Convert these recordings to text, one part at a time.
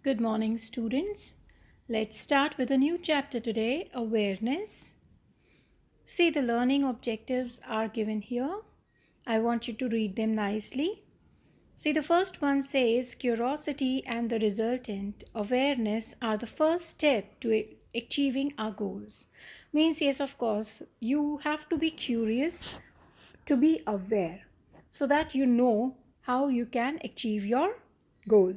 Good morning, students. Let's start with a new chapter today, awareness. See, the learning objectives are given here. I want you to read them nicely. See, the first one says curiosity and the resultant awareness are the first step to achieving our goals. Means, yes, of course, you have to be curious to be aware so that you know how you can achieve your goal.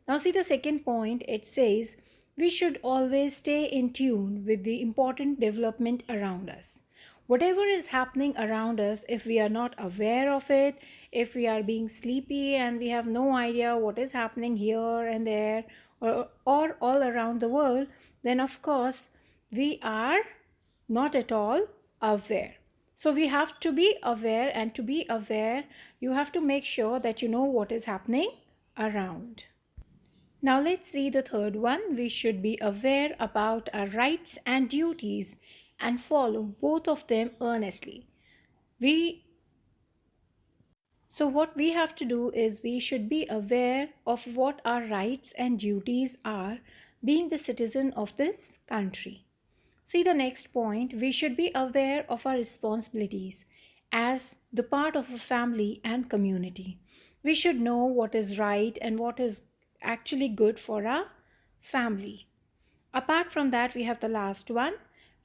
Now, see the second point, it says we should always stay in tune with the important development around us. Whatever is happening around us, if we are not aware of it, if we are being sleepy and we have no idea what is happening here and there or all around the world, then of course we are not at all aware. So we have to be aware, and to be aware, you have to make sure that you know what is happening around. Now let's see the third one. We should be aware about our rights and duties and follow both of them earnestly. We so what we have to do is we should be aware of what our rights and duties are being the citizen of this country. See the next point, we should be aware of our responsibilities as the part of a family and community. We should know what is right and what is actually good for our family. Apart from that, we have the last one.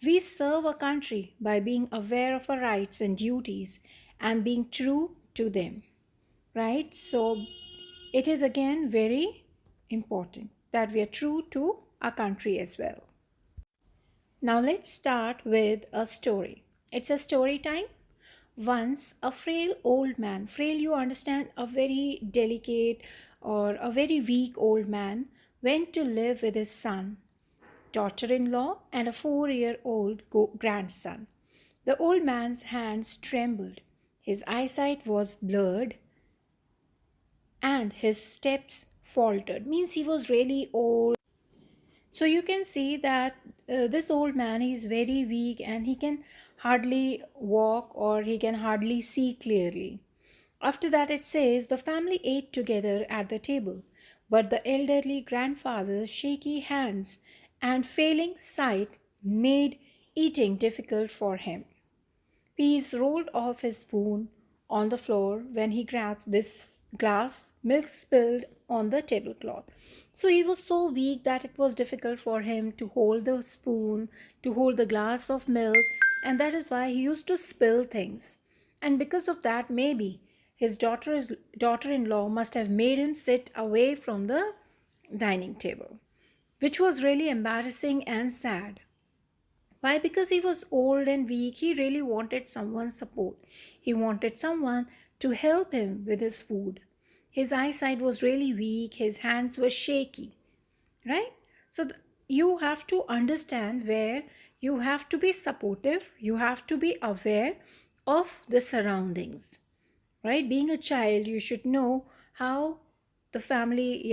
We serve a country by being aware of our rights and duties and being true to them. Right? So, it is again very important that we are true to our country as well. Now let's start with a story. It's a story time. Once a frail old man, frail you understand, a very delicate or a very weak old man, went to live with his son, daughter in law, and a 4-year-old grandson. The old man's hands trembled, his eyesight was blurred, and his steps faltered. Means he was really old. So you can see that this old man is very weak and he can hardly walk or he can hardly see clearly. After that, it says the family ate together at the table, but the elderly grandfather's shaky hands and failing sight made eating difficult for him. Peas rolled off his spoon on the floor when he grabbed this glass, milk spilled on the tablecloth. So he was so weak that it was difficult for him to hold the spoon, to hold the glass of milk, and that is why he used to spill things. And because of that, maybe his daughter in law must have made him sit away from the dining table, which was really embarrassing and sad. Why? Because he was old and weak. He really wanted someone's support. He wanted someone to help him with his food. His eyesight was really weak, his hands were shaky, right? So you have to understand where you have to be supportive, you have to be aware of the surroundings, right? Being a child, you should know how the family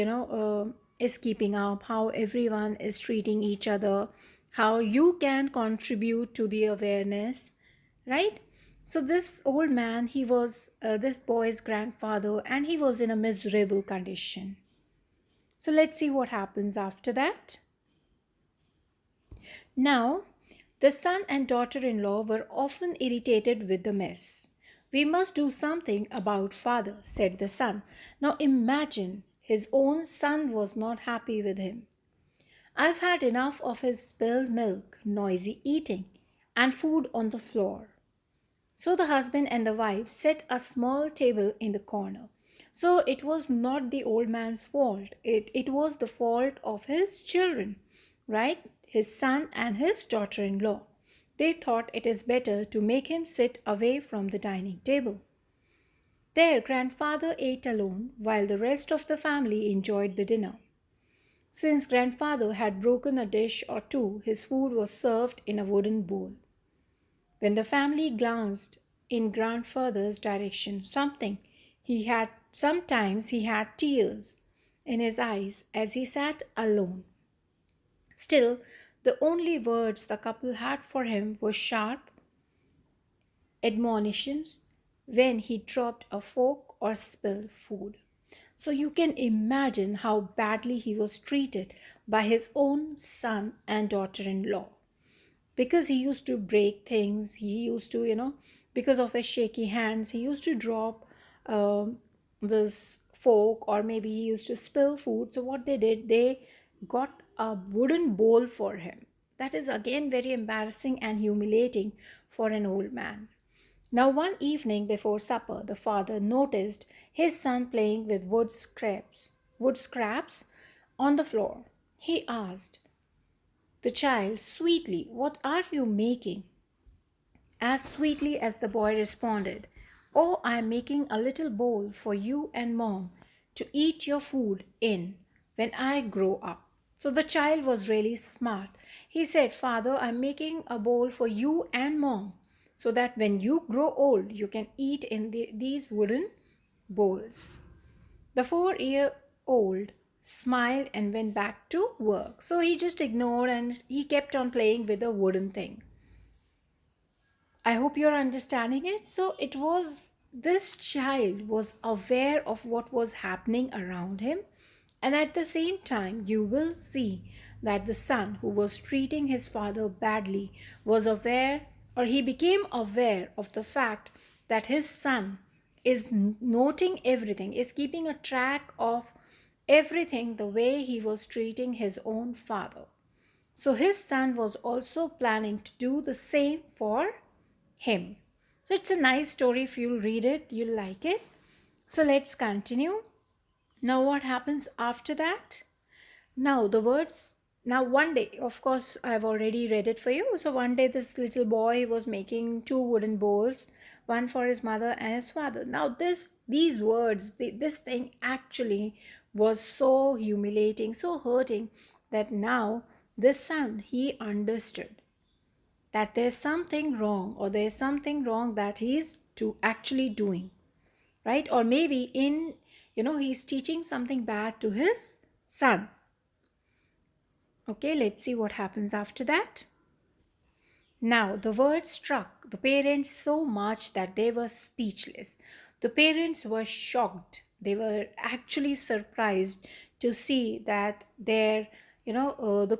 is keeping up, how everyone is treating each other, how you can contribute to the awareness, right? So this old man, he was this boy's grandfather, and he was in a miserable condition. So let's see what happens after that. Now, the son and daughter in law were often irritated with the mess. We must do something about father, said the son. Now imagine, his own son was not happy with him. I've had enough of his spilled milk, noisy eating, and food on the floor. So the husband and the wife set a small table in the corner. So it was not the old man's fault. It was the fault of his children, right? His son and his daughter in law. They thought it is better to make him sit away from the dining table. Their grandfather ate alone while the rest of the family enjoyed the dinner. Since grandfather had broken a dish or two, his food was served in a wooden bowl. When the family glanced in grandfather's direction, sometimes he had tears in his eyes as he sat alone. Still, the only words the couple had for him were sharp admonitions when he dropped a fork or spilled food. So you can imagine how badly he was treated by his own son and daughter in law, because he used to break things. He used to, because of his shaky hands, he used to drop this fork, or maybe he used to spill food. So what they did, they got a wooden bowl for him. That is again very embarrassing and humiliating for an old man. Now, one evening before supper, the father noticed his son playing with wood scraps on the floor. He asked the child sweetly, "What are you making?" As sweetly as the boy responded, "Oh, I am making a little bowl for you and mom to eat your food in when I grow up." So the child was really smart. He said, "Father, I'm making a bowl for you and mom so that when you grow old, you can eat in these wooden bowls." The 4-year old smiled and went back to work. So he just ignored and he kept on playing with the wooden thing. I hope you're understanding it. So it was, this child was aware of what was happening around him, and at the same time, you will see that the son who was treating his father badly was aware, or he became aware of the fact that his son is noting everything, is keeping a track of everything the way he was treating his own father. So his son was also planning to do the same for him. So it's a nice story. If you'll read it, you'll like it. So let's continue. Now, what happens after that? Now, the words. Now, one day, of course, I've already read it for you. So, one day, this little boy was making two wooden bowls, one for his mother and his father. Now, these words, this thing actually was so humiliating, so hurting, that now this son, he understood that there's something wrong, or there's something wrong that he's actually doing, right? Or maybe he's teaching something bad to his son. Okay, let's see what happens after that. Now the word struck the parents so much that they were speechless. The parents were shocked. They were actually surprised to see that the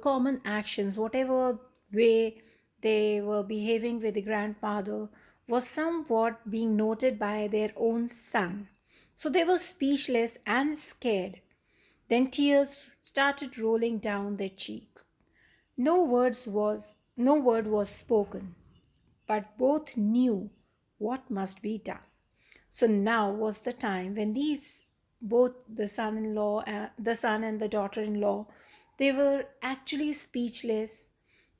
common actions, whatever way they were behaving with the grandfather, was somewhat being noted by their own son. So they were speechless and scared. Then tears started rolling down their cheek. No word was spoken, but both knew what must be done. So now was the time when both the son and the daughter-in-law, they were actually speechless.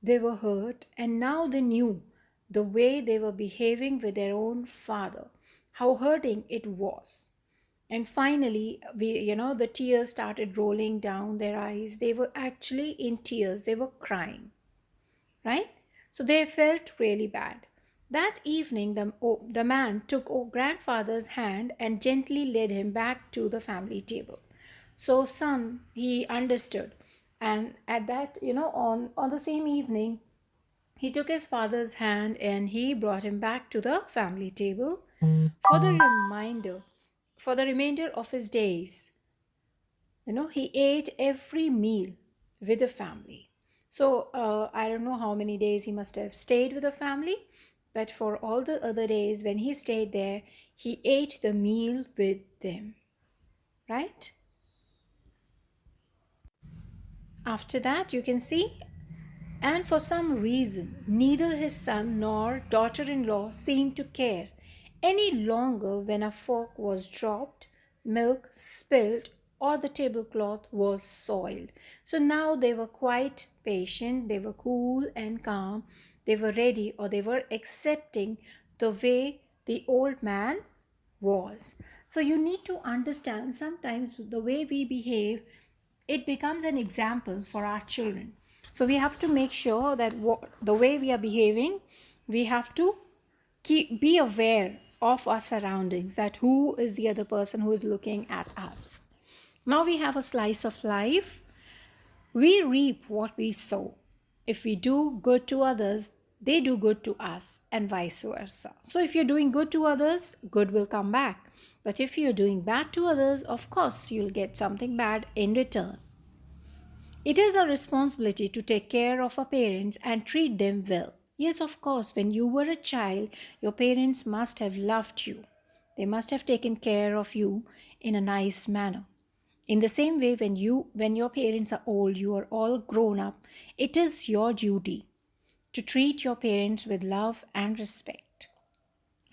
They were hurt, and now they knew the way they were behaving with their own father, how hurting it was. And finally, the tears started rolling down their eyes. They were actually in tears. They were crying, right? So they felt really bad. That evening, the man took grandfather's hand and gently led him back to the family table. So son, he understood. And at that, on the same evening, he took his father's hand and he brought him back to the family table for the reminder, for the remainder of his days. He ate every meal with the family. So I don't know how many days he must have stayed with the family, but for all the other days when he stayed there, he ate the meal with them, right? After that, you can see, and for some reason, neither his son nor daughter in law seemed to care any longer when a fork was dropped, milk spilled, or the tablecloth was soiled. So now they were quite patient, they were cool and calm, they were ready, or they were accepting the way the old man was. So you need to understand, sometimes the way we behave, it becomes an example for our children. So we have to make sure that the way we are behaving, we have to be aware of our surroundings, that who is the other person who is looking at us. Now we have a slice of life. We reap what we sow. If we do good to others, they do good to us, and vice versa. So if you're doing good to others, good will come back. But if you're doing bad to others, of course, you'll get something bad in return. It is our responsibility to take care of our parents and treat them well. Yes, of course, when you were a child, your parents must have loved you. They must have taken care of you in a nice manner. In the same way, when your parents are old, you are all grown up, it is your duty to treat your parents with love and respect.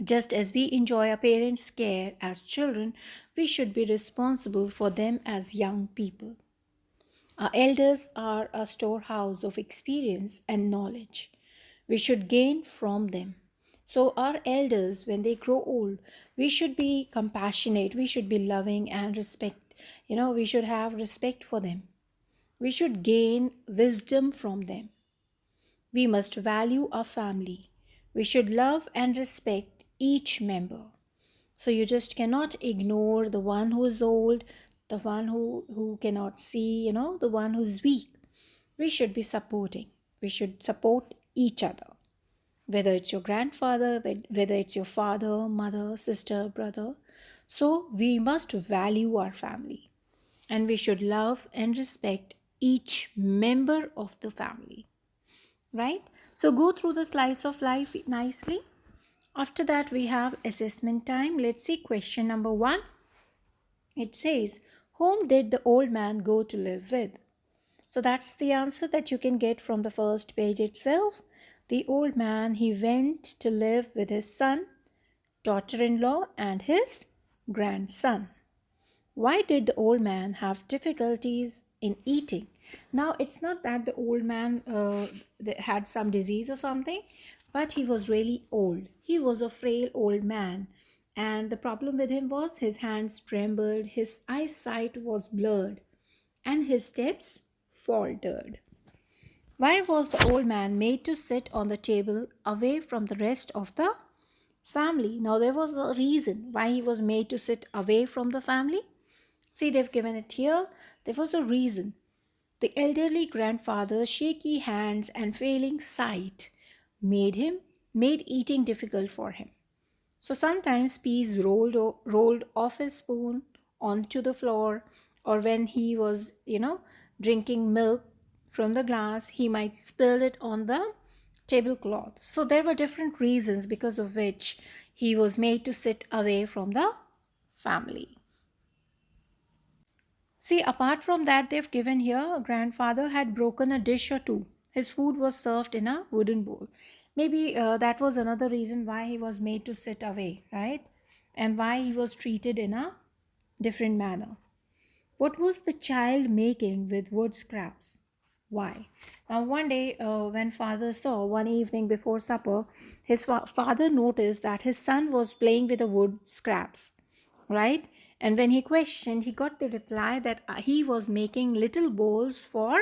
Just as we enjoy our parents' care as children, we should be responsible for them as young people. Our elders are a storehouse of experience and knowledge. We should gain from them. So, our elders, when they grow old, we should be compassionate, we should be loving and respect. We should have respect for them. We should gain wisdom from them. We must value our family. We should love and respect each member. So you just cannot ignore the one who is old, the one who cannot see, the one who's weak. We should be supporting. We should support each other. Whether it's your grandfather, whether it's your father, mother, sister, brother. So we must value our family. And we should love and respect each member of the family. Right? So go through the slice of life nicely. After that, we have assessment time. Let's see question number 1. It says, whom did the old man go to live with? So that's the answer that you can get from the first page itself. The old man, he went to live with his son, daughter-in-law, and his grandson. Why did the old man have difficulties in eating? Now, it's not that the old man had some disease or something, but he was really old. He was a frail old man. And the problem with him was his hands trembled, his eyesight was blurred, and his steps faltered. Why was the old man made to sit on the table away from the rest of the family? Now, there was a reason why he was made to sit away from the family. See, they've given it here. There was a reason. The elderly grandfather's shaky hands and failing sight made eating difficult for him. So sometimes peas rolled off his spoon onto the floor, or when he was, drinking milk from the glass, he might spill it on the tablecloth. So there were different reasons because of which he was made to sit away from the family. See, apart from that, they've given here a grandfather had broken a dish or two. His food was served in a wooden bowl. Maybe that was another reason why he was made to sit away, right? And why he was treated in a different manner. What was the child making with wood scraps? Why? Now, one day when father saw, one evening before supper, his father noticed that his son was playing with the wood scraps, right? And when he questioned, he got the reply that he was making little bowls for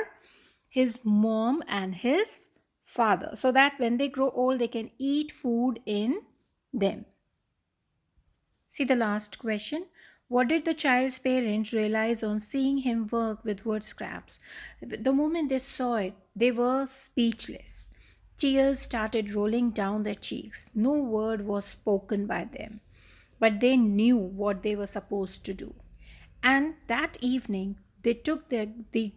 his mom and his father, so that when they grow old, they can eat food in them. See the last question. What did the child's parents realize on seeing him work with wood scraps? The moment they saw it, they were speechless. Tears started rolling down their cheeks. No word was spoken by them, but they knew what they were supposed to do. And that evening, they took the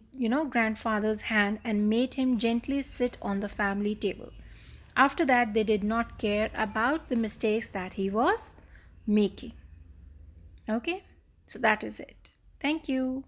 grandfather's hand and made him gently sit on the family table. After that, they did not care about the mistakes that he was making. Okay, so that is it. Thank you.